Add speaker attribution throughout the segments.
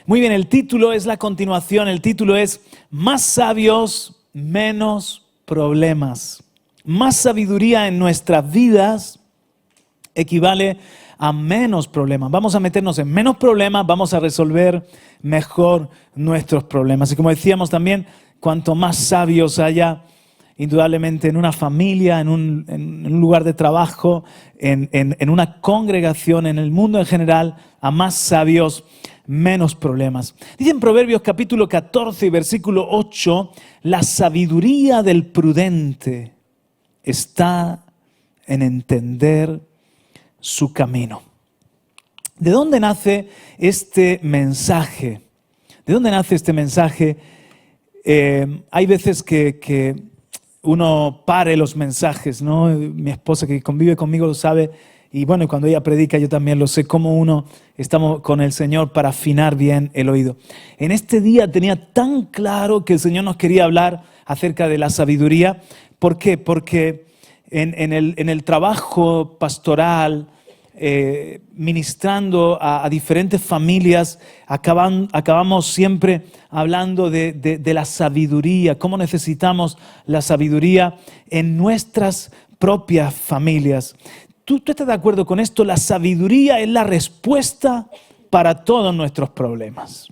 Speaker 1: Muy bien, el título es la continuación, el título es Más sabios, menos problemas. Más sabiduría en nuestras vidas equivale a menos problemas. Vamos a meternos en menos problemas, vamos a resolver mejor nuestros problemas. Y como decíamos también, cuanto más sabios haya, indudablemente en una familia, en un lugar de trabajo, en una congregación, en el mundo en general, a más sabios, menos problemas. Dice en Proverbios capítulo 14, versículo 8, la sabiduría del prudente está en entender su camino. ¿De dónde nace este mensaje? ¿De dónde nace este mensaje? Hay veces que uno pare los mensajes, ¿no? Mi esposa que convive conmigo lo sabe, y bueno, cuando ella predica yo también lo sé, cómo uno estamos con el Señor para afinar bien el oído. En este día tenía tan claro que el Señor nos quería hablar acerca de la sabiduría. ¿Por qué? Porque en el trabajo pastoral, ministrando a diferentes familias, acabamos siempre hablando de la sabiduría, cómo necesitamos la sabiduría en nuestras propias familias. ¿Tú estás de acuerdo con esto? La sabiduría es la respuesta para todos nuestros problemas.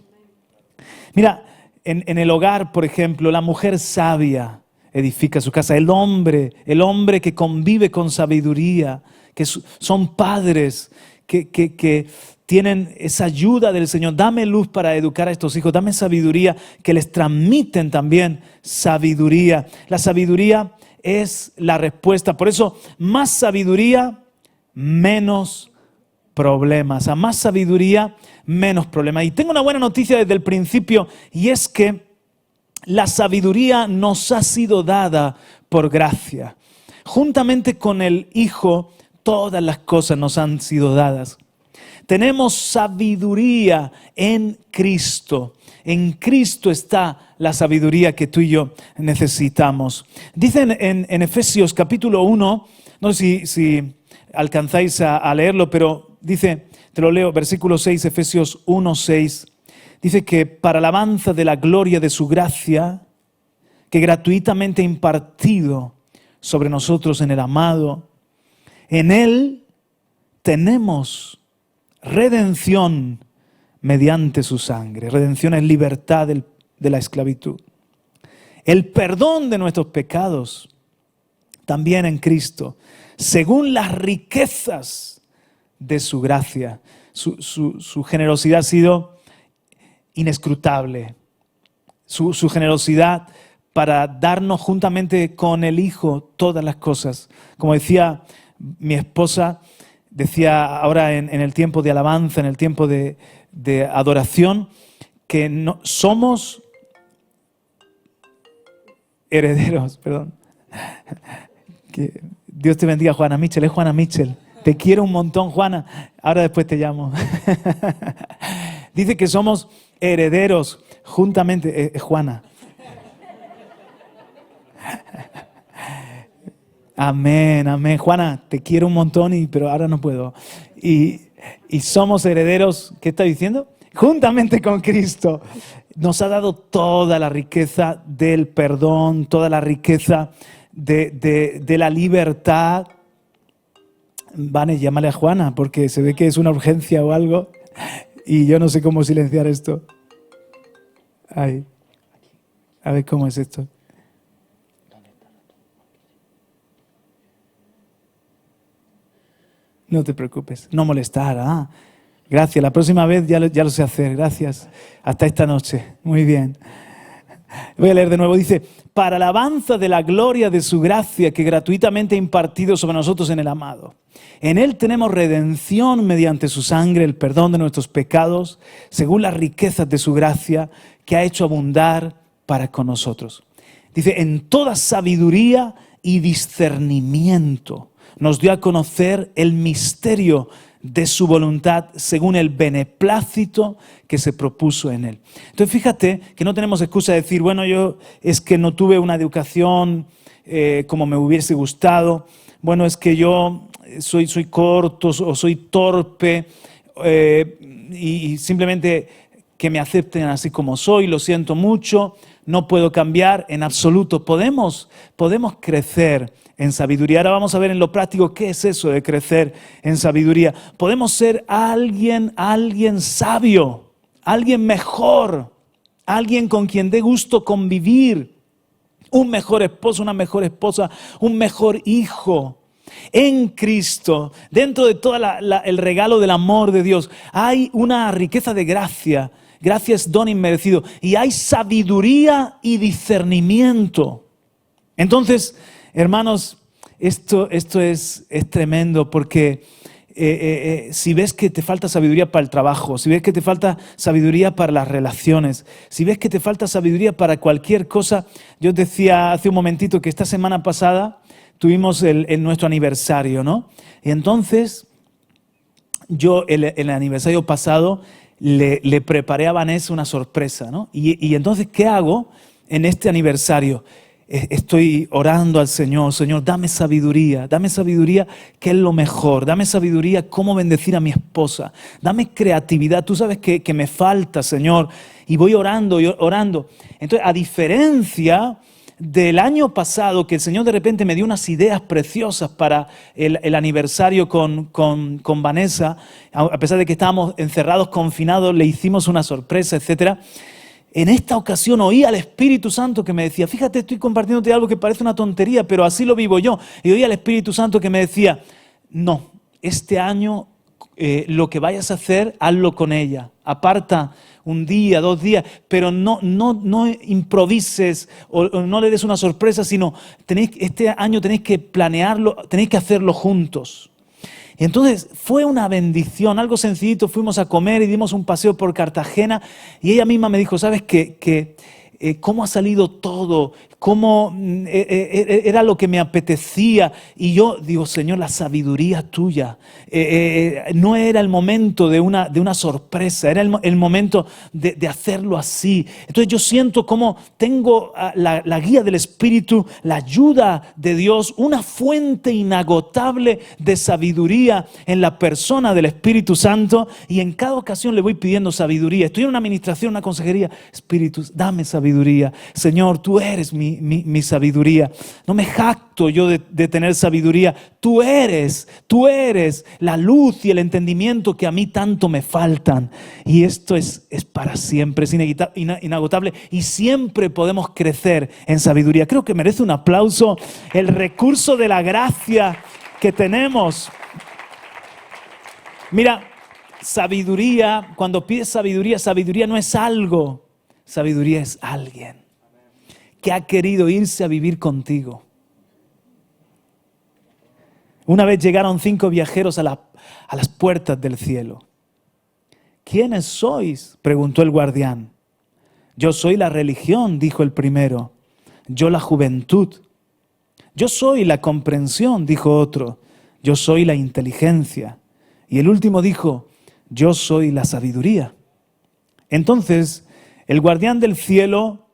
Speaker 1: Mira, en el hogar, por ejemplo, la mujer sabia edifica su casa. El hombre que convive con sabiduría, que son padres, que tienen esa ayuda del Señor. Dame luz para educar a estos hijos, dame sabiduría, que les transmiten también sabiduría. La sabiduría es la respuesta. Por eso, más sabiduría, menos problemas. A más sabiduría, menos problemas. Y tengo una buena noticia desde el principio, y es que la sabiduría nos ha sido dada por gracia. Juntamente con el Hijo, todas las cosas nos han sido dadas. Tenemos sabiduría en Cristo. En Cristo está la sabiduría que tú y yo necesitamos. Dicen en Efesios capítulo 1, no sé si alcanzáis a leerlo, pero dice, te lo leo, versículo 6, Efesios 1, 6. Dice que para alabanza de la gloria de su gracia, que gratuitamente ha impartido sobre nosotros en el amado, en Él tenemos redención mediante su sangre. Redención es libertad de la esclavitud. El perdón de nuestros pecados, también en Cristo, según las riquezas de su gracia. Su generosidad ha sido inescrutable. Su generosidad para darnos juntamente con el Hijo todas las cosas. Como decía mi esposa, decía ahora en el tiempo de alabanza, en el tiempo de adoración, que no, somos herederos, perdón. Que Dios te bendiga, Juana Mitchell, es Juana Mitchell. Te quiero un montón, Juana. Ahora después te llamo. Dice que somos herederos juntamente, Juana. Amén, amén. Juana, te quiero un montón, pero ahora no puedo. Y somos herederos, ¿qué está diciendo? Juntamente con Cristo. Nos ha dado toda la riqueza del perdón, toda la riqueza de la libertad. Vane, llámale a Juana, porque se ve que es una urgencia o algo. Y yo no sé cómo silenciar esto. Ay, a ver cómo es esto. No te preocupes, no molestar. Gracias, la próxima vez ya lo sé hacer, gracias. Hasta esta noche, muy bien. Voy a leer de nuevo, dice, para alabanza de la gloria de su gracia que gratuitamente ha impartido sobre nosotros en el amado. En Él tenemos redención mediante su sangre, el perdón de nuestros pecados, según las riquezas de su gracia que ha hecho abundar para con nosotros. Dice, en toda sabiduría y discernimiento nos dio a conocer el misterio de su voluntad según el beneplácito que se propuso en Él. Entonces fíjate que no tenemos excusa de decir, bueno, yo es que no tuve una educación como me hubiese gustado, bueno, es que yo soy corto o soy torpe y simplemente que me acepten así como soy, lo siento mucho, no puedo cambiar en absoluto. Podemos crecer en sabiduría. Ahora vamos a ver en lo práctico qué es eso de crecer en sabiduría. Podemos ser alguien sabio, alguien mejor, alguien con quien dé gusto convivir, un mejor esposo, una mejor esposa, un mejor hijo. En Cristo, dentro de todo el regalo del amor de Dios, hay una riqueza de gracia. Gracia es don inmerecido. Y hay sabiduría y discernimiento. Entonces, hermanos, esto es tremendo porque si ves que te falta sabiduría para el trabajo, si ves que te falta sabiduría para las relaciones, si ves que te falta sabiduría para cualquier cosa, yo os decía hace un momentito que esta semana pasada tuvimos nuestro aniversario, ¿no? Y entonces, yo el aniversario pasado le preparé a Vanessa una sorpresa, ¿no? Y entonces, ¿qué hago en este aniversario? Estoy orando al Señor, Señor, dame sabiduría, que es lo mejor, dame sabiduría cómo bendecir a mi esposa, dame creatividad, tú sabes que me falta, Señor, y voy orando y orando. Entonces, a diferencia del año pasado, que el Señor de repente me dio unas ideas preciosas para el aniversario con Vanessa, a pesar de que estábamos encerrados, confinados, le hicimos una sorpresa, etcétera. En esta ocasión oí al Espíritu Santo que me decía, fíjate, estoy compartiéndote algo que parece una tontería, pero así lo vivo yo. Y oí al Espíritu Santo que me decía, no, este año lo que vayas a hacer, hazlo con ella. Aparta un día, 2 días, pero no improvises o no le des una sorpresa, sino este año tenéis que planearlo, tenéis que hacerlo juntos. Y entonces fue una bendición, algo sencillito, fuimos a comer y dimos un paseo por Cartagena y ella misma me dijo, ¿sabes qué? ¿Cómo ha salido todo? ¿Cómo era lo que me apetecía? Y yo digo, Señor, la sabiduría tuya. No era el momento de una sorpresa, era el momento de hacerlo así. Entonces yo siento como tengo la guía del Espíritu, la ayuda de Dios, una fuente inagotable de sabiduría en la persona del Espíritu Santo, y en cada ocasión le voy pidiendo sabiduría. Estoy en una administración, una consejería, Espíritu, dame sabiduría. Señor, tú eres mi sabiduría. No me jacto yo de tener sabiduría. Tú eres la luz y el entendimiento que a mí tanto me faltan. Y esto es para siempre, es inagotable, y siempre podemos crecer en sabiduría. Creo que merece un aplauso el recurso de la gracia que tenemos. Mira, sabiduría, cuando pides sabiduría no es algo, sabiduría es alguien que ha querido irse a vivir contigo. Una vez llegaron 5 viajeros a las puertas del cielo. ¿Quiénes sois?, preguntó el guardián. Yo soy la religión, dijo el primero. Yo la juventud. Yo soy la comprensión, dijo otro. Yo soy la inteligencia. Y el último dijo, yo soy la sabiduría. Entonces, el guardián del cielo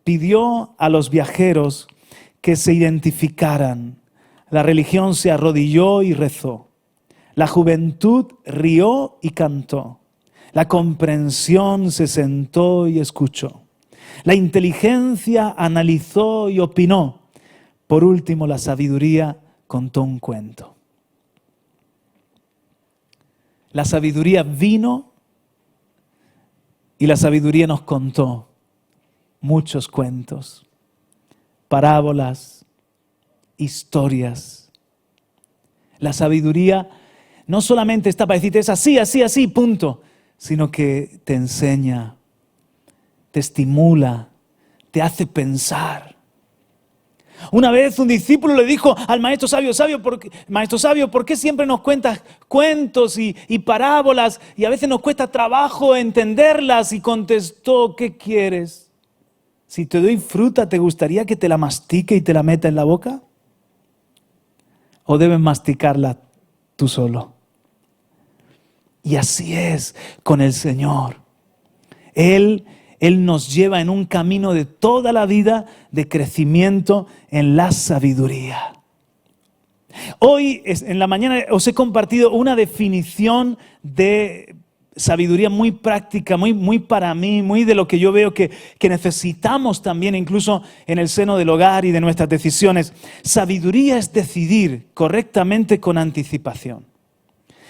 Speaker 1: pidió a los viajeros que se identificaran. La religión se arrodilló y rezó. La juventud rió y cantó. La comprensión se sentó y escuchó. La inteligencia analizó y opinó. Por último, la sabiduría contó un cuento. La sabiduría vino y la sabiduría nos contó muchos cuentos, parábolas, historias. La sabiduría no solamente está para decirte es así, así, así, punto, sino que te enseña, te estimula, te hace pensar. Una vez un discípulo le dijo al maestro sabio, maestro sabio, ¿por qué siempre nos cuentas cuentos y parábolas y a veces nos cuesta trabajo entenderlas? Y contestó, ¿qué quieres? Si te doy fruta, ¿te gustaría que te la mastique y te la meta en la boca? ¿O debes masticarla tú solo? Y así es con el Señor. Él nos lleva en un camino de toda la vida de crecimiento en la sabiduría. Hoy, en la mañana, os he compartido una definición de sabiduría muy práctica, muy para mí, muy de lo que yo veo que necesitamos también incluso en el seno del hogar y de nuestras decisiones. Sabiduría es decidir correctamente con anticipación.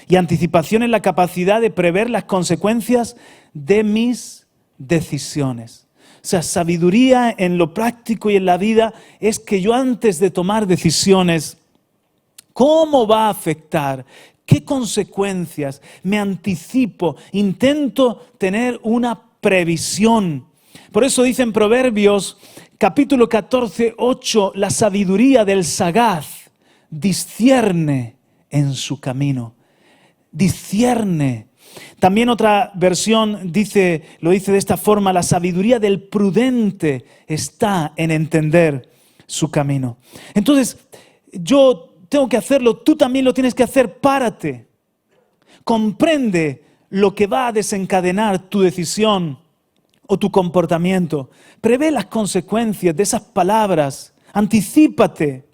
Speaker 1: Y anticipación es la capacidad de prever las consecuencias de mis decisiones. O sea, sabiduría en lo práctico y en la vida es que yo antes de tomar decisiones, ¿cómo va a afectar? ¿Qué consecuencias? Me anticipo, intento tener una previsión. Por eso dice en Proverbios, capítulo 14, 8, la sabiduría del sagaz discierne en su camino. Discierne. También otra versión lo dice de esta forma, la sabiduría del prudente está en entender su camino. Entonces, yo tengo que hacerlo, tú también lo tienes que hacer, párate. Comprende lo que va a desencadenar tu decisión o tu comportamiento. Prevé las consecuencias de esas palabras, anticípate.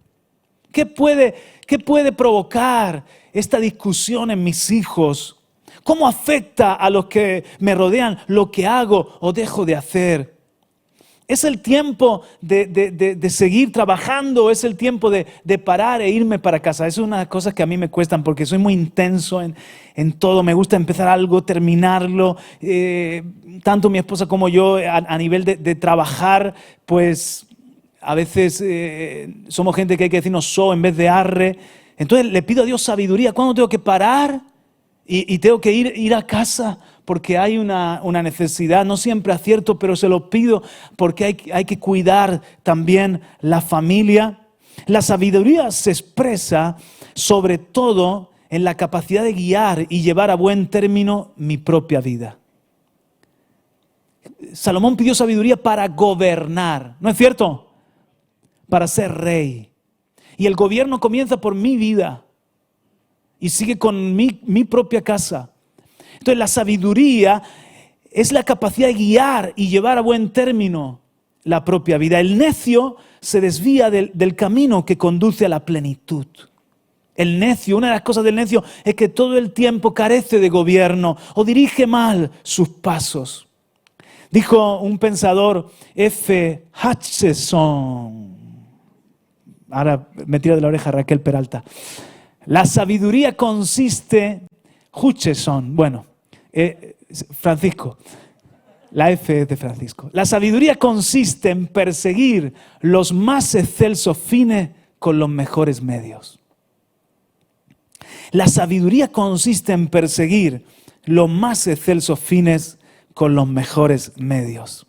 Speaker 1: ¿Qué puede provocar esta discusión en mis hijos? ¿Cómo afecta a los que me rodean lo que hago o dejo de hacer? ¿Es el tiempo de seguir trabajando o es el tiempo de parar e irme para casa? Eso es una de las cosas que a mí me cuestan porque soy muy intenso en todo. Me gusta empezar algo, terminarlo. Tanto mi esposa como yo a nivel de trabajar, pues a veces somos gente que hay que decirnos so en vez de arre. Entonces le pido a Dios sabiduría. ¿Cuándo tengo que parar? Y tengo que ir a casa porque hay una necesidad, no siempre acierto, pero se lo pido porque hay que cuidar también la familia. La sabiduría se expresa sobre todo en la capacidad de guiar y llevar a buen término mi propia vida. Salomón pidió sabiduría para gobernar, ¿no es cierto? Para ser rey. Y el gobierno comienza por mi vida. Y sigue con mi propia casa. Entonces la sabiduría es la capacidad de guiar y llevar a buen término la propia vida. El necio se desvía del camino que conduce a la plenitud. El necio, una de las cosas del necio es que todo el tiempo carece de gobierno o dirige mal sus pasos. Dijo un pensador, F. Hutcheson. Ahora me tira de la oreja Raquel Peralta. La sabiduría consiste, Francisco, la F es de Francisco. La sabiduría consiste en perseguir los más excelsos fines con los mejores medios. La sabiduría consiste en perseguir los más excelsos fines con los mejores medios.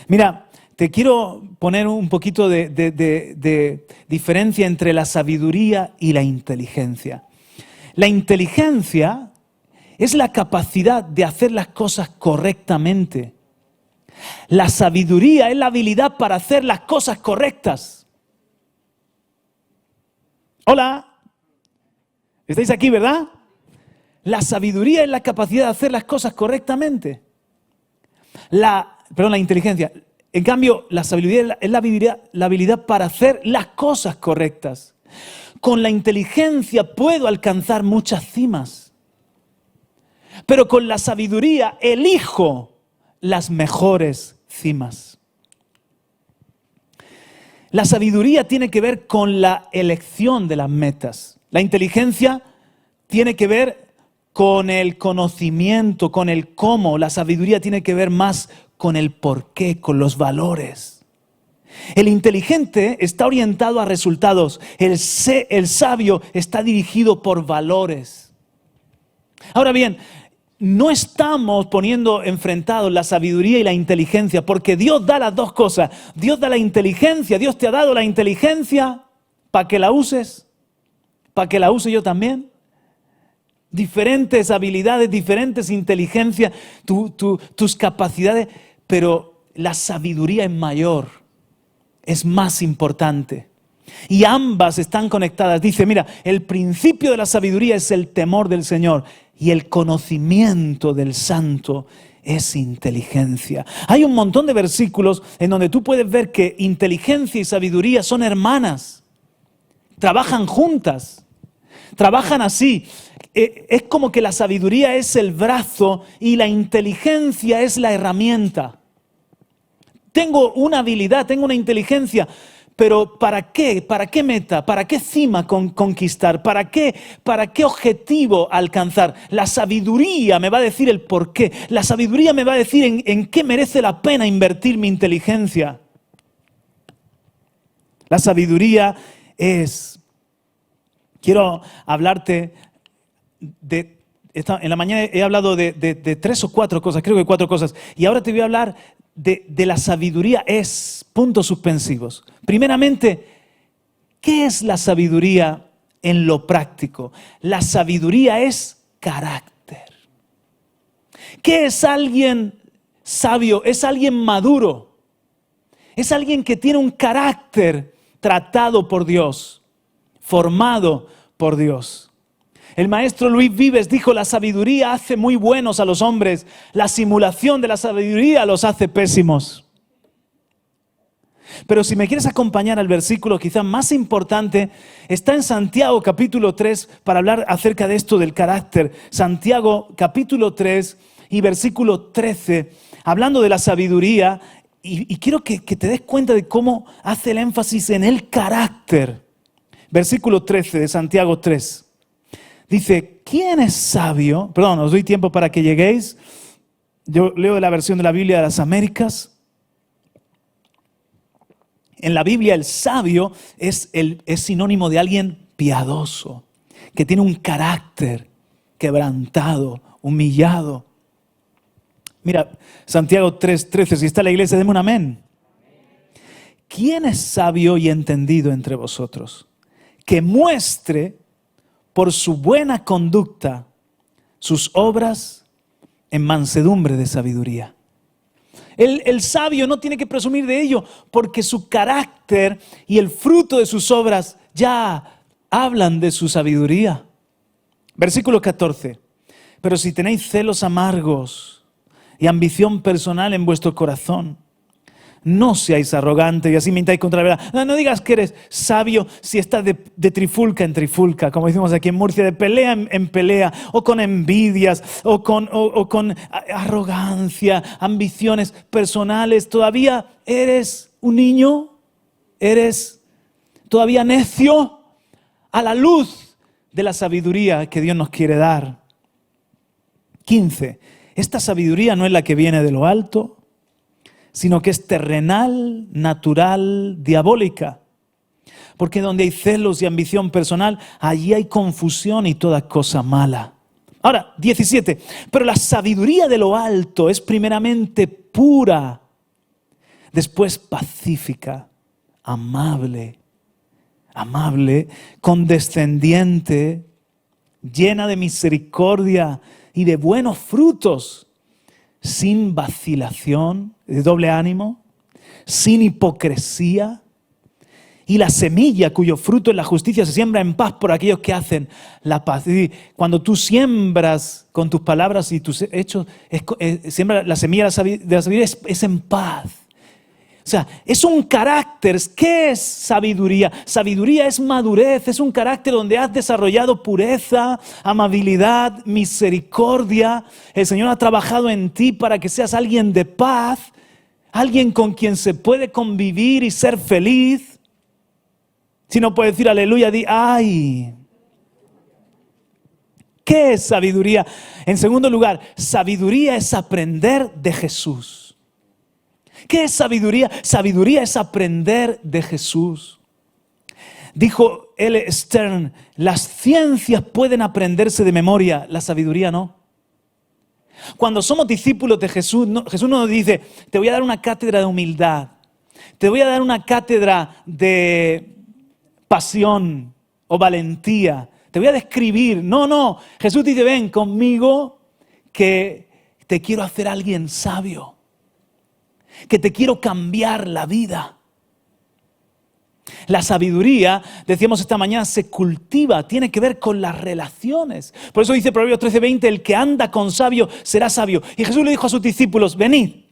Speaker 1: Mira, te quiero poner un poquito de diferencia entre la sabiduría y la inteligencia. La inteligencia es la capacidad de hacer las cosas correctamente. La sabiduría es la habilidad para hacer las cosas correctas. Hola, ¿estáis aquí, verdad? La sabiduría es la capacidad de hacer las cosas correctamente. La inteligencia. En cambio, la sabiduría es la habilidad para hacer las cosas correctas. Con la inteligencia puedo alcanzar muchas cimas, pero con la sabiduría elijo las mejores cimas. La sabiduría tiene que ver con la elección de las metas. La inteligencia tiene que ver con el conocimiento, con el cómo. La sabiduría tiene que ver más con el porqué, con los valores. El inteligente está orientado a resultados. El sabio está dirigido por valores. Ahora bien, no estamos poniendo enfrentados la sabiduría y la inteligencia, porque Dios da las dos cosas. Dios da la inteligencia, Dios te ha dado la inteligencia para que la uses, para que la use yo también. Diferentes habilidades, diferentes inteligencias, tus capacidades, pero la sabiduría es mayor, es más importante. Y ambas están conectadas. Dice, mira, el principio de la sabiduría es el temor del Señor y el conocimiento del Santo es inteligencia. Hay un montón de versículos en donde tú puedes ver que inteligencia y sabiduría son hermanas, trabajan juntas, trabajan así. es como que la sabiduría es el brazo y la inteligencia es la herramienta. Tengo una habilidad, tengo una inteligencia, pero ¿para qué? ¿Para qué meta? ¿Para qué cima conquistar? ¿Para qué objetivo alcanzar? La sabiduría me va a decir el por qué. La sabiduría me va a decir en qué merece la pena invertir mi inteligencia. La sabiduría es... Quiero hablarte en la mañana he hablado de 3 o 4 cosas, creo que 4 cosas. Y ahora te voy a hablar de la sabiduría es, puntos suspensivos. Primeramente, ¿qué es la sabiduría en lo práctico? La sabiduría es carácter. ¿Qué es alguien sabio? Es alguien maduro. Es alguien que tiene un carácter tratado por Dios, formado por Dios. El maestro Luis Vives dijo, la sabiduría hace muy buenos a los hombres, la simulación de la sabiduría los hace pésimos. Pero si me quieres acompañar al versículo quizá más importante, está en Santiago capítulo 3 para hablar acerca de esto del carácter. Santiago capítulo 3 y versículo 13, hablando de la sabiduría, y quiero que te des cuenta de cómo hace el énfasis en el carácter. Versículo 13 de Santiago 3. Dice, ¿quién es sabio? Perdón, os doy tiempo para que lleguéis. Yo leo de la versión de la Biblia de las Américas. En la Biblia el sabio es sinónimo de alguien piadoso, que tiene un carácter quebrantado, humillado. Mira, Santiago 3:13, si está la iglesia, deme un amén. ¿Quién es sabio y entendido entre vosotros? Que muestre por su buena conducta sus obras en mansedumbre de sabiduría. El sabio no tiene que presumir de ello porque su carácter y el fruto de sus obras ya hablan de su sabiduría. Versículo 14. Pero si tenéis celos amargos y ambición personal en vuestro corazón, no seáis arrogantes y así mintáis contra la verdad. No digas que eres sabio si estás de trifulca en trifulca, como decimos aquí en Murcia, de pelea en pelea, o con envidias, o con arrogancia, ambiciones personales. ¿Todavía eres un niño? ¿Eres todavía necio? A la luz de la sabiduría que Dios nos quiere dar. 15. Esta sabiduría no es la que viene de lo alto, sino que es terrenal, natural, diabólica. Porque donde hay celos y ambición personal, allí hay confusión y toda cosa mala. Ahora, 17. Pero la sabiduría de lo alto es primeramente pura, después pacífica, amable, condescendiente, llena de misericordia y de buenos frutos, sin vacilación, de doble ánimo, sin hipocresía. Y la semilla cuyo fruto es la justicia se siembra en paz por aquellos que hacen la paz. Y cuando tú siembras con tus palabras y tus hechos, siembra la semilla de la sabiduría es en paz. O sea, es un carácter. ¿Qué es sabiduría? Sabiduría es madurez, es un carácter donde has desarrollado pureza, amabilidad, misericordia. El Señor ha trabajado en ti para que seas alguien de paz, alguien con quien se puede convivir y ser feliz. Si no puedes decir aleluya, di ¡ay! ¿Qué es sabiduría? En segundo lugar, sabiduría es aprender de Jesús. ¿Qué es sabiduría? Sabiduría es aprender de Jesús. Dijo L. Stern, las ciencias pueden aprenderse de memoria, la sabiduría no. Cuando somos discípulos de Jesús, Jesús no nos dice, te voy a dar una cátedra de humildad, te voy a dar una cátedra de pasión o valentía, te voy a describir. No, Jesús dice, ven conmigo que te quiero hacer alguien sabio, que te quiero cambiar la vida. La sabiduría, decíamos esta mañana, se cultiva, tiene que ver con las relaciones. Por eso dice Proverbios 13:20, el que anda con sabio será sabio. Y Jesús le dijo a sus discípulos, venid,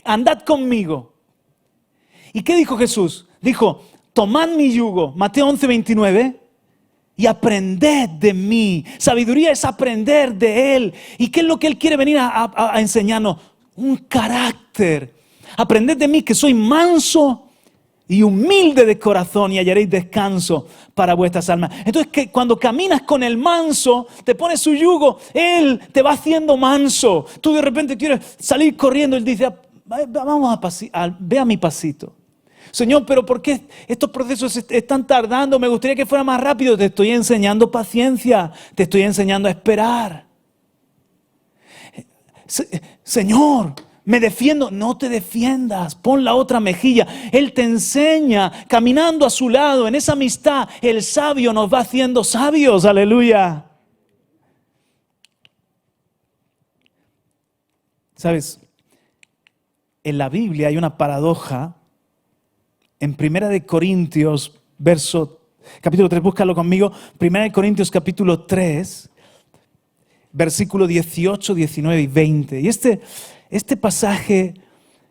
Speaker 1: andad conmigo. ¿Y qué dijo Jesús? Dijo, tomad mi yugo, Mateo 11:29, y aprended de mí. Sabiduría es aprender de Él. ¿Y qué es lo que Él quiere venir a enseñarnos? Un carácter. Aprended de mí que soy manso y humilde de corazón y hallaréis descanso para vuestras almas. Entonces, que cuando caminas con el manso, te pones su yugo, Él te va haciendo manso. Tú de repente quieres salir corriendo, Él dice, vamos ve a mi pasito. Señor, pero ¿por qué estos procesos están tardando? Me gustaría que fuera más rápido. Te estoy enseñando paciencia, te estoy enseñando a esperar. Señor, me defiendo. No te defiendas, pon la otra mejilla. Él te enseña, caminando a su lado, en esa amistad, el sabio nos va haciendo sabios, aleluya. ¿Sabes? En la Biblia hay una paradoja. En 1 Corintios, capítulo 3, búscalo conmigo. 1 Corintios capítulo 3, versículo 18, 19 y 20. Y este pasaje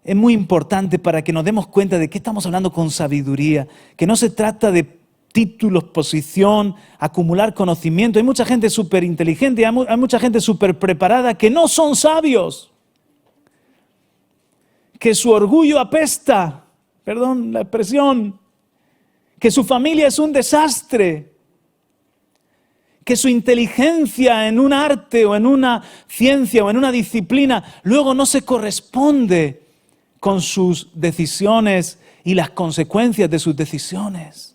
Speaker 1: es muy importante para que nos demos cuenta de que estamos hablando con sabiduría, que no se trata de títulos, posición, acumular conocimiento. Hay mucha gente súper inteligente, hay mucha gente súper preparada que no son sabios, que su orgullo apesta. Perdón la expresión, que su familia es un desastre, que su inteligencia en un arte o en una ciencia o en una disciplina luego no se corresponde con sus decisiones y las consecuencias de sus decisiones.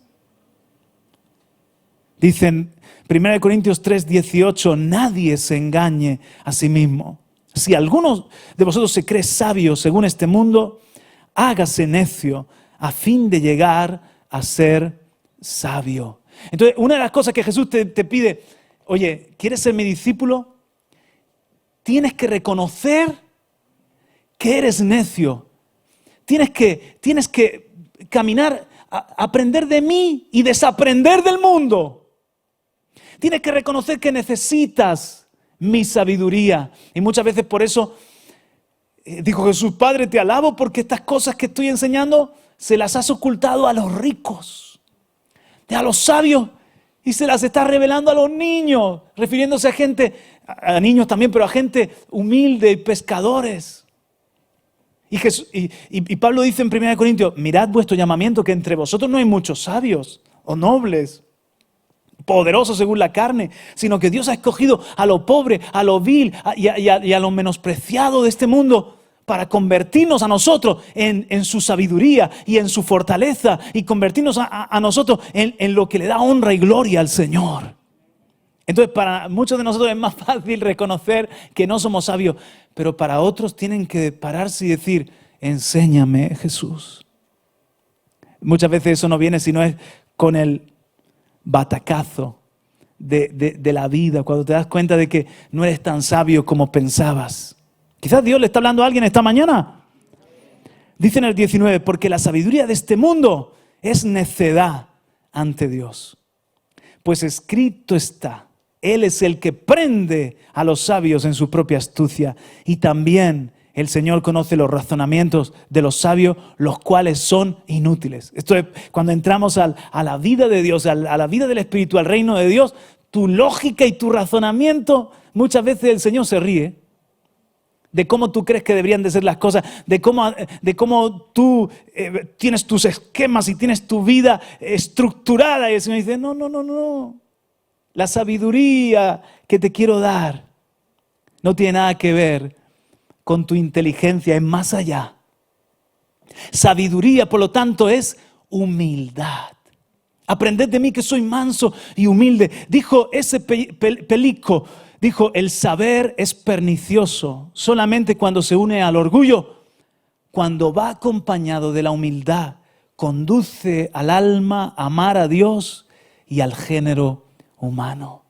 Speaker 1: Dicen 1 Corintios 3, 18, nadie se engañe a sí mismo. Si alguno de vosotros se cree sabio según este mundo, hágase necio a fin de llegar a ser sabio. Entonces, una de las cosas que Jesús te pide, oye, ¿quieres ser mi discípulo? Tienes que reconocer que eres necio. Tienes que caminar, aprender de mí y desaprender del mundo. Tienes que reconocer que necesitas mi sabiduría. Y muchas veces por eso dijo Jesús, Padre, te alabo porque estas cosas que estoy enseñando se las has ocultado a los ricos, a los sabios, y se las está revelando a los niños, refiriéndose a gente, a niños también, pero a gente humilde y pescadores. Y Pablo dice en 1 Corintios, mirad vuestro llamamiento, que entre vosotros no hay muchos sabios o nobles, poderosos según la carne, sino que Dios ha escogido a lo pobre, a lo vil y a lo menospreciado de este mundo para convertirnos a nosotros en su sabiduría y en su fortaleza y convertirnos a nosotros en lo que le da honra y gloria al Señor. Entonces, para muchos de nosotros es más fácil reconocer que no somos sabios, pero para otros tienen que pararse y decir, enséñame, Jesús. Muchas veces eso no viene si no es con el batacazo de la vida, cuando te das cuenta de que no eres tan sabio como pensabas. Quizás Dios le está hablando a alguien esta mañana. Dice en el 19, porque la sabiduría de este mundo es necedad ante Dios. Pues escrito está, Él es el que prende a los sabios en su propia astucia, y también el Señor conoce los razonamientos de los sabios, los cuales son inútiles. Esto es, cuando entramos a la vida de Dios, a la vida del Espíritu, al reino de Dios, tu lógica y tu razonamiento, muchas veces el Señor se ríe de cómo tú crees que deberían de ser las cosas, de cómo tú tienes tus esquemas y tienes tu vida estructurada. Y el Señor dice, no. La sabiduría que te quiero dar no tiene nada que ver con tu inteligencia, es más allá. Sabiduría, por lo tanto, es humildad. Aprended de mí que soy manso y humilde. Dijo ese Pelico, dijo, el saber es pernicioso solamente cuando se une al orgullo. Cuando va acompañado de la humildad, conduce al alma a amar a Dios y al género humano.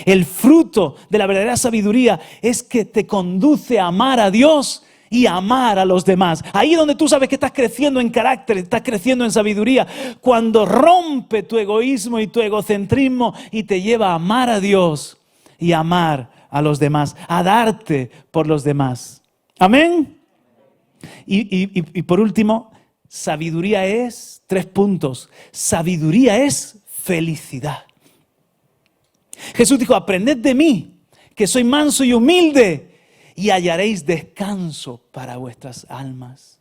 Speaker 1: El fruto de la verdadera sabiduría es que te conduce a amar a Dios y a amar a los demás. Ahí donde tú sabes que estás creciendo en carácter, estás creciendo en sabiduría, cuando rompe tu egoísmo y tu egocentrismo y te lleva a amar a Dios y a amar a los demás, a darte por los demás. Amén. Y por último, sabiduría es, 3 puntos, sabiduría es felicidad. Jesús dijo, aprended de mí, que soy manso y humilde, y hallaréis descanso para vuestras almas.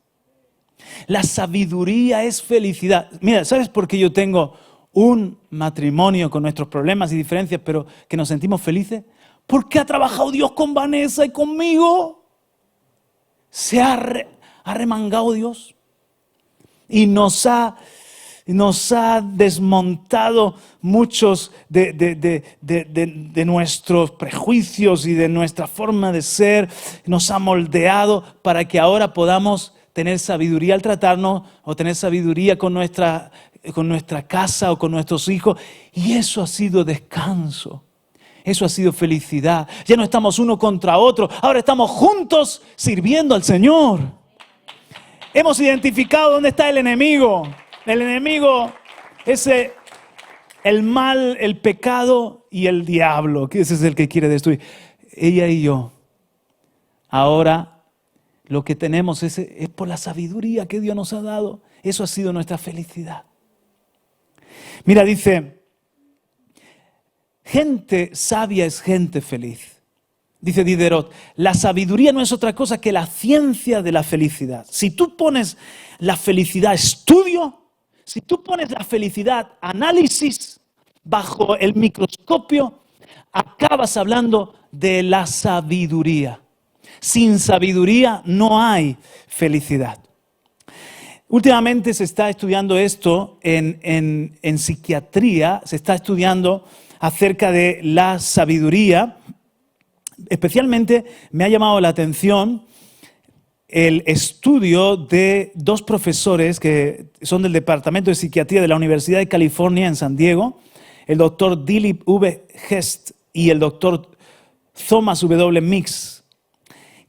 Speaker 1: La sabiduría es felicidad. Mira, ¿sabes por qué yo tengo un matrimonio con nuestros problemas y diferencias, pero que nos sentimos felices? Porque ha trabajado Dios con Vanessa y conmigo. Se ha remangado Dios y nos ha desmontado muchos de nuestros prejuicios y de nuestra forma de ser. Nos ha moldeado para que ahora podamos tener sabiduría al tratarnos o tener sabiduría con nuestra casa o con nuestros hijos. Y eso ha sido descanso. Eso ha sido felicidad. Ya no estamos uno contra otro. Ahora estamos juntos sirviendo al Señor. Hemos identificado dónde está el enemigo. El enemigo es el mal, el pecado y el diablo, que ese es el que quiere destruir. Ella y yo. Ahora lo que tenemos es por la sabiduría que Dios nos ha dado. Eso ha sido nuestra felicidad. Mira, dice, gente sabia es gente feliz. Dice Diderot, la sabiduría no es otra cosa que la ciencia de la felicidad. Si tú pones la felicidad estudio, si tú pones la felicidad análisis bajo el microscopio, acabas hablando de la sabiduría. Sin sabiduría no hay felicidad. Últimamente se está estudiando esto en psiquiatría, se está estudiando acerca de la sabiduría. Especialmente me ha llamado la atención el estudio de dos profesores que son del Departamento de Psiquiatría de la Universidad de California en San Diego, el doctor Dilip V. Hest y el doctor Thomas W. Mix,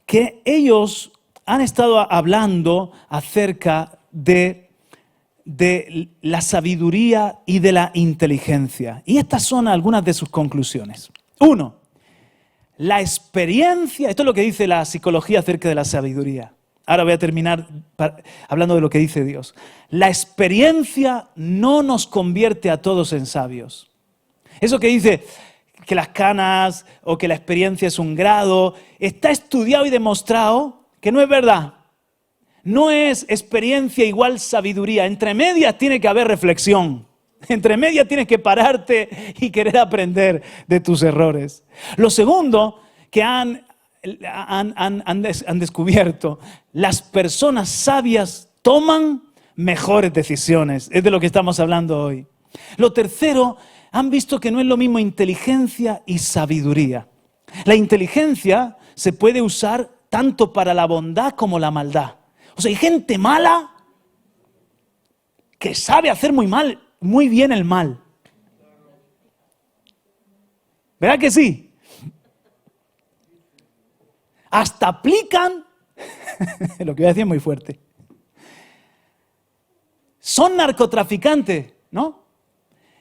Speaker 1: que ellos han estado hablando acerca de la sabiduría y de la inteligencia. Y estas son algunas de sus conclusiones. 1. La experiencia, esto es lo que dice la psicología acerca de la sabiduría. Ahora voy a terminar hablando de lo que dice Dios. La experiencia no nos convierte a todos en sabios. Eso que dice que las canas o que la experiencia es un grado, está estudiado y demostrado que no es verdad. No es experiencia igual sabiduría. Entre medias tiene que haber reflexión. Entre medias tienes que pararte y querer aprender de tus errores. Lo segundo que han descubierto, las personas sabias toman mejores decisiones. Es de lo que estamos hablando hoy. Lo tercero, han visto que no es lo mismo inteligencia y sabiduría. La inteligencia se puede usar tanto para la bondad como la maldad. O sea, hay gente mala que sabe hacer muy bien el mal. ¿Verdad que sí? Hasta aplican, lo que voy a decir es muy fuerte, son narcotraficantes, ¿no?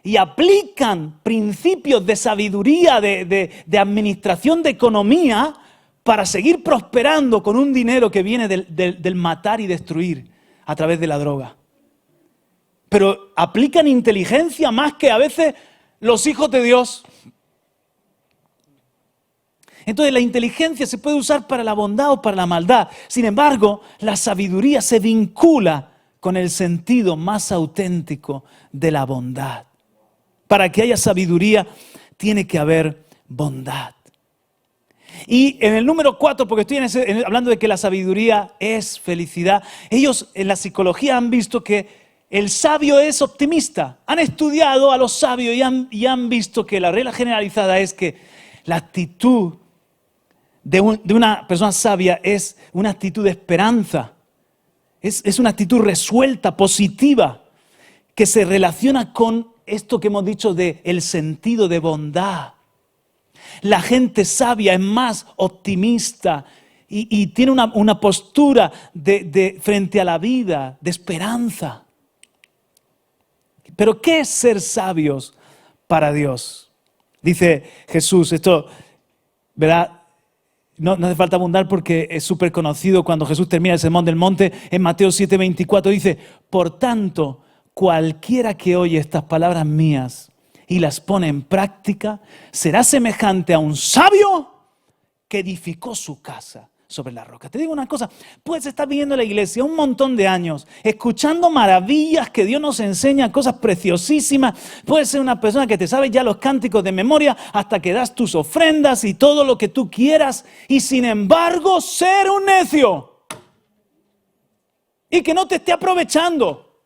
Speaker 1: Y aplican principios de sabiduría, de administración de economía para seguir prosperando con un dinero que viene del matar y destruir a través de la droga. Pero aplican inteligencia más que a veces los hijos de Dios. Entonces la inteligencia se puede usar para la bondad o para la maldad. Sin embargo, la sabiduría se vincula con el sentido más auténtico de la bondad. Para que haya sabiduría, tiene que haber bondad. Y en el número 4, porque estoy hablando de que la sabiduría es felicidad, ellos en la psicología han visto que el sabio es optimista. Han estudiado a los sabios y han visto que la regla generalizada es que la actitud de una persona sabia es una actitud de esperanza. Es una actitud resuelta, positiva, que se relaciona con esto que hemos dicho de el sentido de bondad. La gente sabia es más optimista y tiene una postura frente a la vida, de esperanza. Pero ¿qué es ser sabios para Dios? Dice Jesús, esto, ¿verdad? No hace falta abundar porque es súper conocido cuando Jesús termina el Sermón del Monte. En Mateo 7:24 dice, por tanto, cualquiera que oye estas palabras mías y las pone en práctica, será semejante a un sabio que edificó su casa sobre la roca. Te digo una cosa, puedes estar viviendo en la iglesia un montón de años, escuchando maravillas que Dios nos enseña, cosas preciosísimas. Puedes ser una persona que te sabe ya los cánticos de memoria hasta que das tus ofrendas y todo lo que tú quieras, y sin embargo ser un necio y que no te esté aprovechando.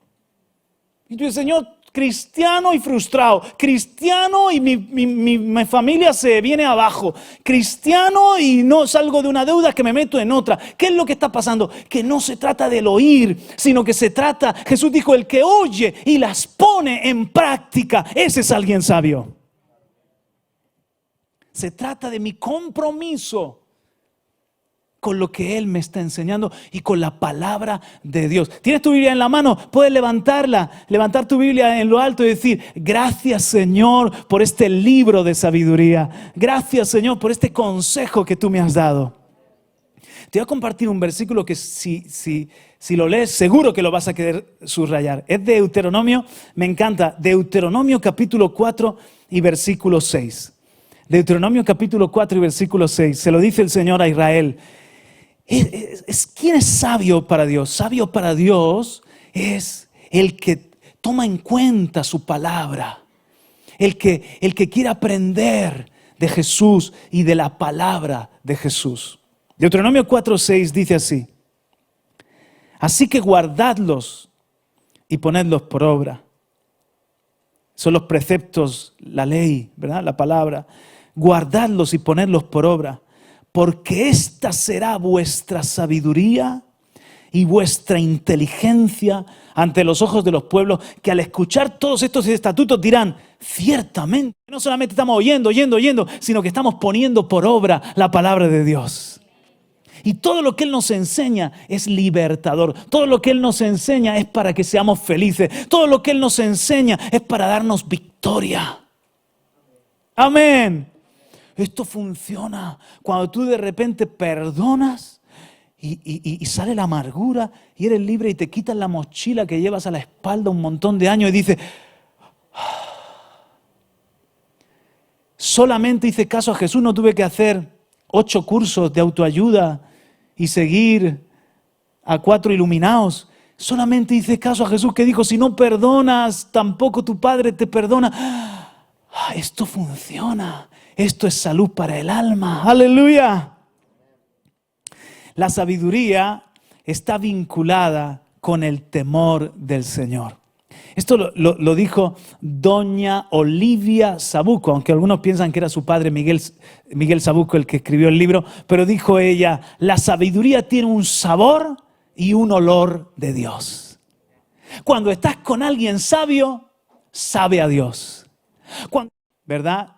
Speaker 1: Y tú dices, Señor, cristiano y frustrado, cristiano y mi familia se viene abajo, cristiano y no salgo de una deuda que me meto en otra. ¿Qué es lo que está pasando? Que no se trata del oír, sino que se trata, Jesús dijo, el que oye y las pone en práctica, ese es alguien sabio. Se trata de mi compromiso con lo que Él me está enseñando y con la palabra de Dios. ¿Tienes tu Biblia en la mano? Puedes levantar tu Biblia en lo alto y decir, gracias Señor por este libro de sabiduría. Gracias Señor por este consejo que tú me has dado. Te voy a compartir un versículo que si lo lees seguro que lo vas a querer subrayar. Es de Deuteronomio, me encanta, Deuteronomio capítulo 4 y versículo 6. Deuteronomio capítulo 4 y versículo 6. Se lo dice el Señor a Israel. ¿Quién es sabio para Dios? Sabio para Dios es el que toma en cuenta su palabra, el que quiere aprender de Jesús y de la palabra de Jesús. Deuteronomio 4:6 dice así: así que guardadlos y ponedlos por obra. Son los preceptos, la ley, ¿verdad? La palabra. Guardadlos y ponedlos por obra, porque esta será vuestra sabiduría y vuestra inteligencia ante los ojos de los pueblos, que al escuchar todos estos estatutos dirán, ciertamente, no solamente estamos oyendo, sino que estamos poniendo por obra la palabra de Dios. Y todo lo que Él nos enseña es libertador. Todo lo que Él nos enseña es para que seamos felices. Todo lo que Él nos enseña es para darnos victoria. Amén. Esto funciona cuando tú de repente perdonas y sale la amargura y eres libre y te quitas la mochila que llevas a la espalda un montón de años y dices, solamente hice caso a Jesús, no tuve que hacer 8 cursos de autoayuda y seguir a 4 iluminados. Solamente hice caso a Jesús que dijo, si no perdonas, tampoco tu Padre te perdona. Esto funciona. Esto es salud para el alma. ¡Aleluya! La sabiduría está vinculada con el temor del Señor. Esto lo dijo doña Olivia Sabuco, aunque algunos piensan que era su padre Miguel Sabuco el que escribió el libro, pero dijo ella, la sabiduría tiene un sabor y un olor de Dios. Cuando estás con alguien sabio, sabe a Dios. ¿Verdad?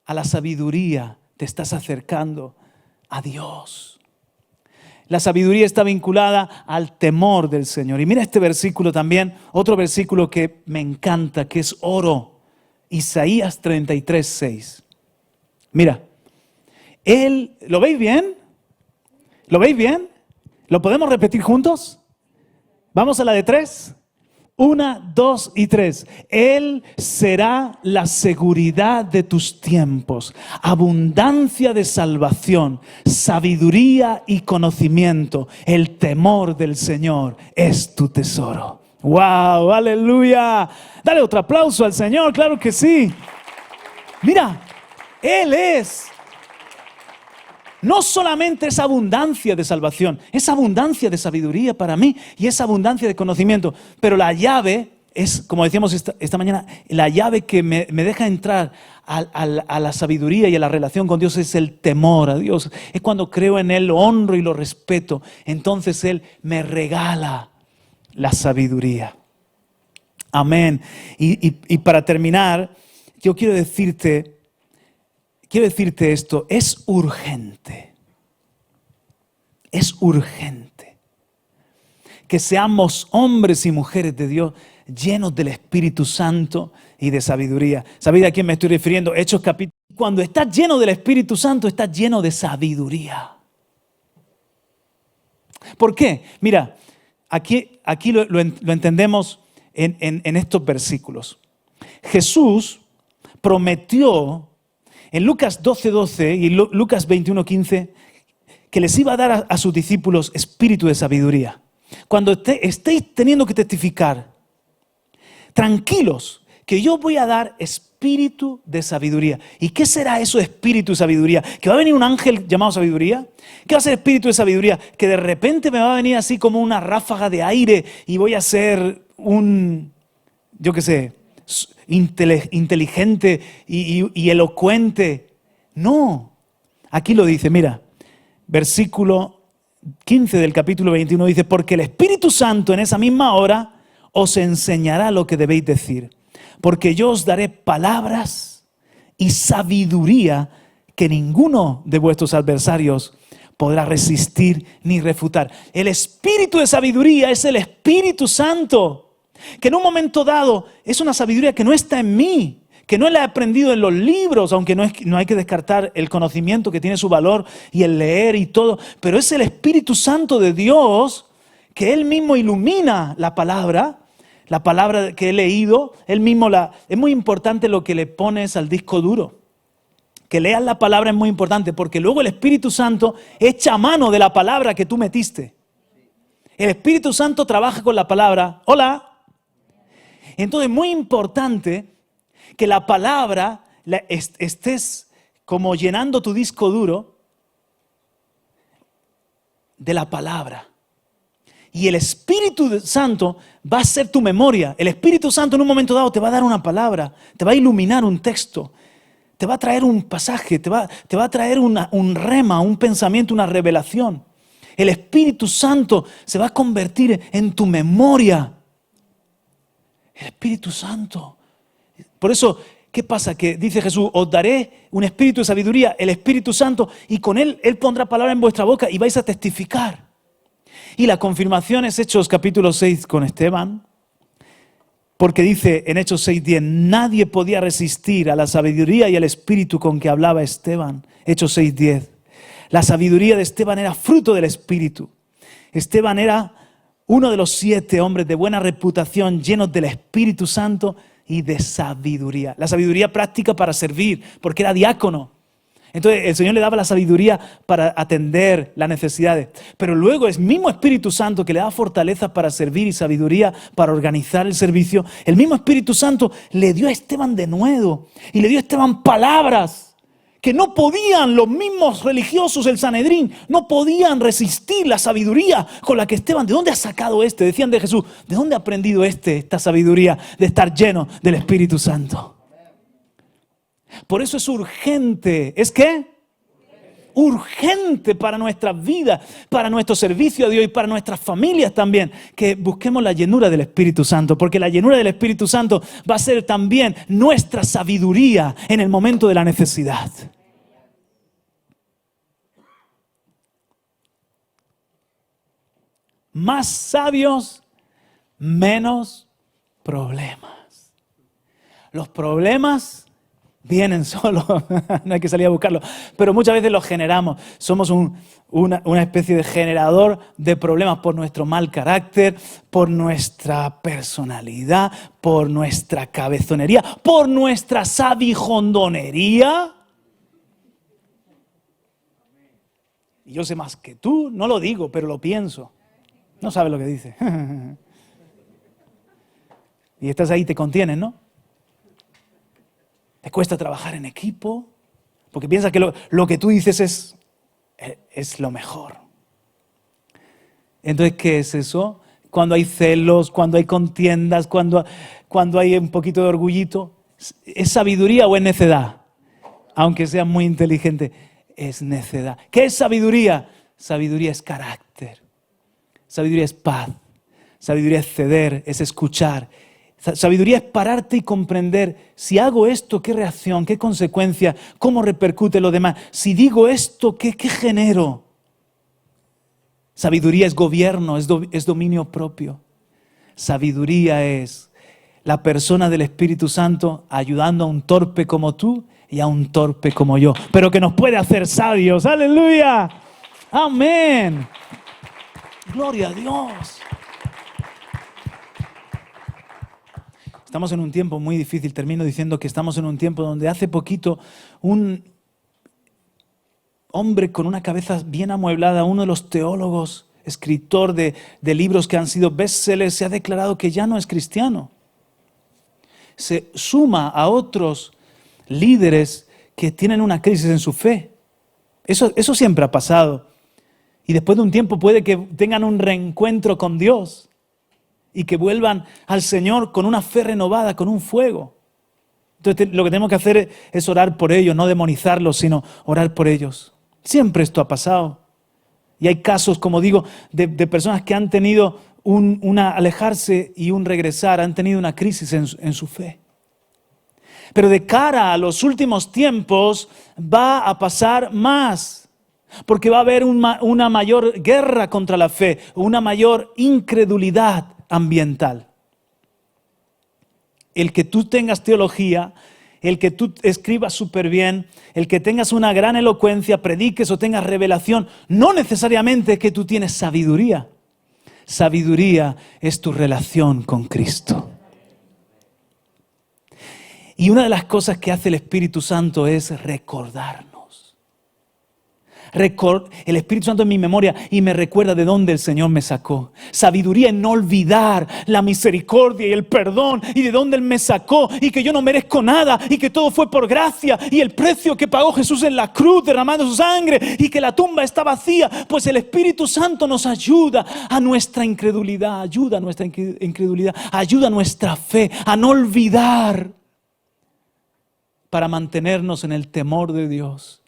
Speaker 1: A la sabiduría te estás acercando a Dios. La sabiduría está vinculada al temor del Señor. Y mira este versículo también, otro versículo que me encanta, que es oro. Isaías 33:6. Mira, ¿lo veis bien? ¿Lo veis bien? ¿Lo podemos repetir juntos? Vamos a la de 3. 1, 2 y 3. Él será la seguridad de tus tiempos, abundancia de salvación, sabiduría y conocimiento. El temor del Señor es tu tesoro. ¡Wow! ¡Aleluya! Dale otro aplauso al Señor, claro que sí. Mira, Él es. No solamente es abundancia de salvación, es abundancia de sabiduría para mí y es abundancia de conocimiento. Pero la llave es, como decíamos esta mañana, la llave que me deja entrar a la sabiduría y a la relación con Dios es el temor a Dios. Es cuando creo en Él, lo honro y lo respeto. Entonces Él me regala la sabiduría. Amén. Y para terminar, yo quiero decirte esto, es urgente que seamos hombres y mujeres de Dios llenos del Espíritu Santo y de sabiduría. ¿Sabéis a quién me estoy refiriendo? Hechos capítulo. Cuando estás lleno del Espíritu Santo, estás lleno de sabiduría. ¿Por qué? Mira, aquí lo entendemos en estos versículos. Jesús prometió en Lucas 12:12 y Lucas 21:15 que les iba a dar a sus discípulos espíritu de sabiduría. Cuando estéis teniendo que testificar, tranquilos, que yo voy a dar espíritu de sabiduría. ¿Y qué será eso de espíritu de sabiduría? ¿Que va a venir un ángel llamado sabiduría? ¿Qué va a ser espíritu de sabiduría? Que de repente me va a venir así como una ráfaga de aire y voy a ser yo qué sé, inteligente y elocuente. No, aquí lo dice, mira, versículo 15 del capítulo 21 dice, porque el Espíritu Santo en esa misma hora os enseñará lo que debéis decir, porque yo os daré palabras y sabiduría que ninguno de vuestros adversarios podrá resistir ni refutar. El espíritu de sabiduría es el Espíritu Santo, que en un momento dado es una sabiduría que no está en mí, que no la he aprendido en los libros, aunque no hay que descartar el conocimiento que tiene su valor y el leer y todo, pero es el Espíritu Santo de Dios que Él mismo ilumina la palabra que he leído, Él mismo es muy importante lo que le pones al disco duro. Que leas la palabra es muy importante porque luego el Espíritu Santo echa mano de la palabra que tú metiste. El Espíritu Santo trabaja con la palabra. Hola. Entonces es muy importante que la palabra estés como llenando tu disco duro de la palabra. Y el Espíritu Santo va a ser tu memoria. El Espíritu Santo en un momento dado te va a dar una palabra, te va a iluminar un texto, te va a traer un pasaje, te va a traer un rema, un pensamiento, una revelación. El Espíritu Santo se va a convertir en tu memoria. El Espíritu Santo. Por eso, ¿qué pasa? Que dice Jesús, os daré un espíritu de sabiduría, el Espíritu Santo, y con Él pondrá palabra en vuestra boca y vais a testificar. Y la confirmación es Hechos capítulo 6 con Esteban, porque dice en Hechos 6:10, nadie podía resistir a la sabiduría y al espíritu con que hablaba Esteban. Hechos 6:10. La sabiduría de Esteban era fruto del Espíritu. Esteban era uno de los 7 hombres de buena reputación, llenos del Espíritu Santo y de sabiduría. La sabiduría práctica para servir, porque era diácono. Entonces el Señor le daba la sabiduría para atender las necesidades. Pero luego es el mismo Espíritu Santo que le da fortaleza para servir y sabiduría para organizar el servicio. El mismo Espíritu Santo le dio a Esteban denuedo y le dio a Esteban palabras que no podían los mismos religiosos, el Sanedrín, no podían resistir la sabiduría con la que Esteban, ¿de dónde ha sacado este? Decían de Jesús, ¿de dónde ha aprendido esta sabiduría de estar lleno del Espíritu Santo? Por eso es urgente. ¿Es qué? Urgente para nuestras vidas, para nuestro servicio a Dios y para nuestras familias también, que busquemos la llenura del Espíritu Santo, porque la llenura del Espíritu Santo va a ser también nuestra sabiduría en el momento de la necesidad. Más sabios, menos problemas. Los problemas vienen solos, no hay que salir a buscarlos, pero muchas veces los generamos. Somos una especie de generador de problemas por nuestro mal carácter, por nuestra personalidad, por nuestra cabezonería, por nuestra sabijondonería. Y yo sé más que tú, no lo digo, pero lo pienso. No sabes lo que dice. Y estás ahí, te contienes, ¿no? Te cuesta trabajar en equipo porque piensas que lo que tú dices es lo mejor. Entonces, ¿qué es eso? Cuando hay celos, cuando hay contiendas, cuando hay un poquito de orgullito, ¿es sabiduría o es necedad? Aunque sea muy inteligente, es necedad. ¿Qué es sabiduría? Sabiduría es carácter. Sabiduría es paz. Sabiduría es ceder, es escuchar. Sabiduría es pararte y comprender, si hago esto, ¿qué reacción, qué consecuencia, cómo repercute lo demás? Si digo esto, ¿qué genero? Sabiduría es gobierno, es dominio propio. Sabiduría es la persona del Espíritu Santo ayudando a un torpe como tú y a un torpe como yo, pero que nos puede hacer sabios. ¡Aleluya! ¡Amén! ¡Gloria a Dios! Estamos en un tiempo muy difícil. Termino diciendo que estamos en un tiempo donde hace poquito un hombre con una cabeza bien amueblada, uno de los teólogos, escritor de libros que han sido bestsellers, se ha declarado que ya no es cristiano. Se suma a otros líderes que tienen una crisis en su fe. Eso siempre ha pasado. Y después de un tiempo puede que tengan un reencuentro con Dios y que vuelvan al Señor con una fe renovada, con un fuego. Entonces lo que tenemos que hacer es orar por ellos, no demonizarlos, sino orar por ellos. Siempre esto ha pasado. Y hay casos, como digo, de personas que han tenido una alejarse y un regresar, han tenido una crisis en su fe. Pero de cara a los últimos tiempos va a pasar más. Porque va a haber una mayor guerra contra la fe, una mayor incredulidad ambiental. El que tú tengas teología, el que tú escribas súper bien, el que tengas una gran elocuencia, prediques o tengas revelación, no necesariamente es que tú tienes sabiduría. Sabiduría es tu relación con Cristo. Y una de las cosas que hace el Espíritu Santo es recordarnos. El Espíritu Santo en mi memoria y me recuerda de dónde el Señor me sacó. Sabiduría en no olvidar la misericordia y el perdón y de dónde Él me sacó y que yo no merezco nada y que todo fue por gracia y el precio que pagó Jesús en la cruz derramando su sangre y que la tumba está vacía. Pues el Espíritu Santo nos ayuda a nuestra incredulidad, ayuda a nuestra incredulidad, ayuda a nuestra fe, a no olvidar para mantenernos en el temor de Dios.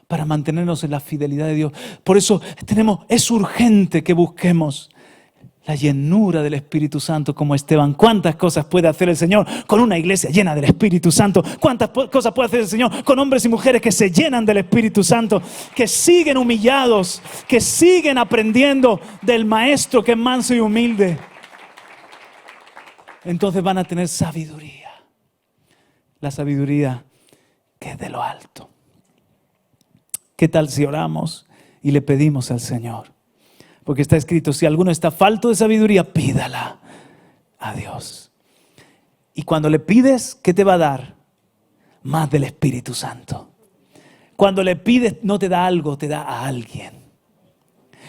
Speaker 1: Para mantenernos en la fidelidad de Dios. Por eso es urgente que busquemos la llenura del Espíritu Santo como Esteban. ¿Cuántas cosas puede hacer el Señor con una iglesia llena del Espíritu Santo? ¿Cuántas cosas puede hacer el Señor con hombres y mujeres que se llenan del Espíritu Santo? Que siguen humillados, que siguen aprendiendo del Maestro que es manso y humilde. Entonces van a tener sabiduría. La sabiduría que es de lo alto. ¿Qué tal si oramos y le pedimos al Señor? Porque está escrito, si alguno está falto de sabiduría, pídala a Dios. Y cuando le pides, ¿qué te va a dar? Más del Espíritu Santo. Cuando le pides, no te da algo, te da a alguien.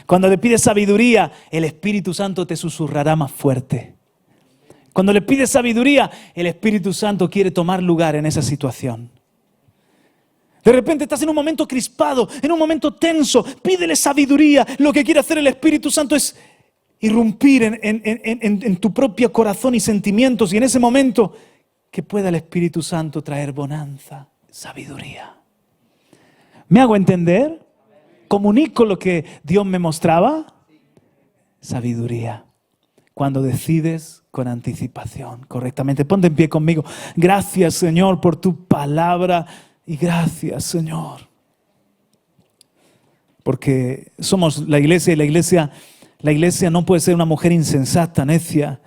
Speaker 1: Cuando le pides sabiduría, el Espíritu Santo te susurrará más fuerte. Cuando le pides sabiduría, el Espíritu Santo quiere tomar lugar en esa situación. De repente estás en un momento crispado, en un momento tenso, pídele sabiduría. Lo que quiere hacer el Espíritu Santo es irrumpir en tu propio corazón y sentimientos. Y en ese momento que pueda el Espíritu Santo traer bonanza, sabiduría. ¿Me hago entender? ¿Comunico lo que Dios me mostraba? Sabiduría. Cuando decides con anticipación, correctamente. Ponte en pie conmigo. Gracias, Señor, por tu palabra. Y gracias, Señor, porque somos la iglesia y la iglesia no puede ser una mujer insensata, necia.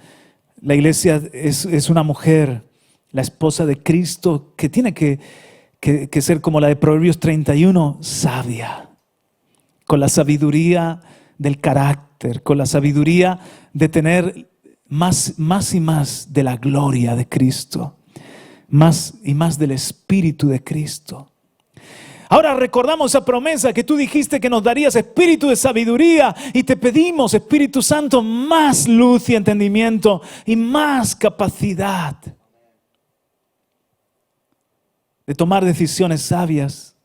Speaker 1: La iglesia es una mujer, la esposa de Cristo, que tiene que ser como la de Proverbios 31, sabia, con la sabiduría del carácter, con la sabiduría de tener más y más de la gloria de Cristo. Más y más del Espíritu de Cristo. Ahora recordamos esa promesa que tú dijiste que nos darías espíritu de sabiduría y te pedimos, Espíritu Santo, más luz y entendimiento y más capacidad de tomar decisiones sabias,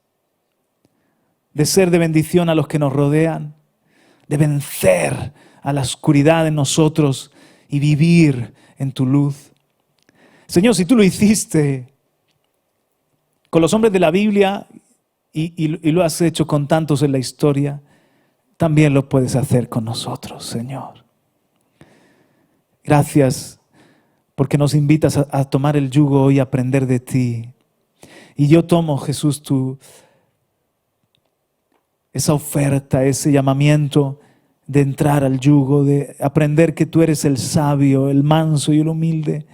Speaker 1: de ser de bendición a los que nos rodean, de vencer a la oscuridad en nosotros y vivir en tu luz. Señor, si tú lo hiciste con los hombres de la Biblia y lo has hecho con tantos en la historia, también lo puedes hacer con nosotros, Señor. Gracias porque nos invitas a tomar el yugo y a aprender de ti. Y yo tomo, Jesús, esa oferta, ese llamamiento de entrar al yugo, de aprender que tú eres el sabio, el manso y el humilde.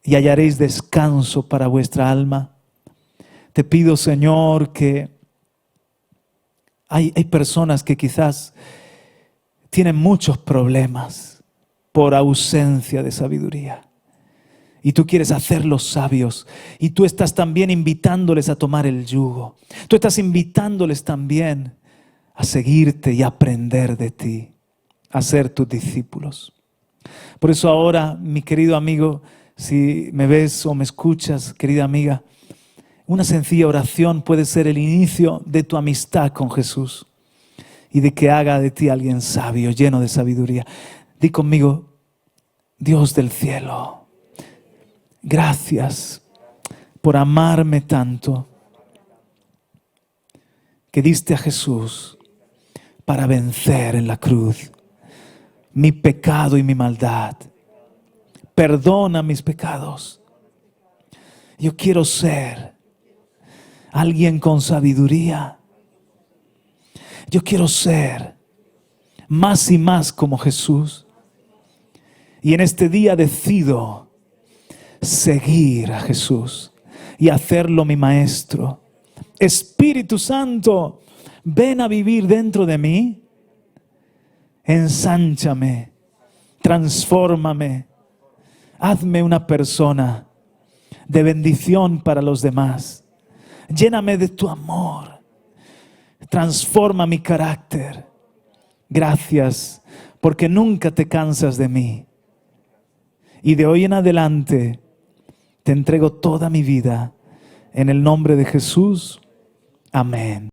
Speaker 1: Y hallaréis descanso para vuestra alma. Te pido, Señor, que hay personas que quizás tienen muchos problemas por ausencia de sabiduría. Y tú quieres hacerlos sabios. Y tú estás también invitándoles a tomar el yugo. Tú estás invitándoles también a seguirte y aprender de ti, a ser tus discípulos. Por eso ahora, mi querido amigo, si me ves o me escuchas, querida amiga, una sencilla oración puede ser el inicio de tu amistad con Jesús y de que haga de ti alguien sabio, lleno de sabiduría. Di conmigo: Dios del cielo, gracias por amarme tanto, que diste a Jesús para vencer en la cruz mi pecado y mi maldad. Perdona mis pecados. Yo quiero ser alguien con sabiduría. Yo quiero ser más y más como Jesús. Y en este día decido seguir a Jesús y hacerlo mi maestro. Espíritu Santo, ven a vivir dentro de mí. Ensánchame, transfórmame, hazme una persona de bendición para los demás. Lléname de tu amor, transforma mi carácter. Gracias, porque nunca te cansas de mí. Y de hoy en adelante te entrego toda mi vida. En el nombre de Jesús, amén.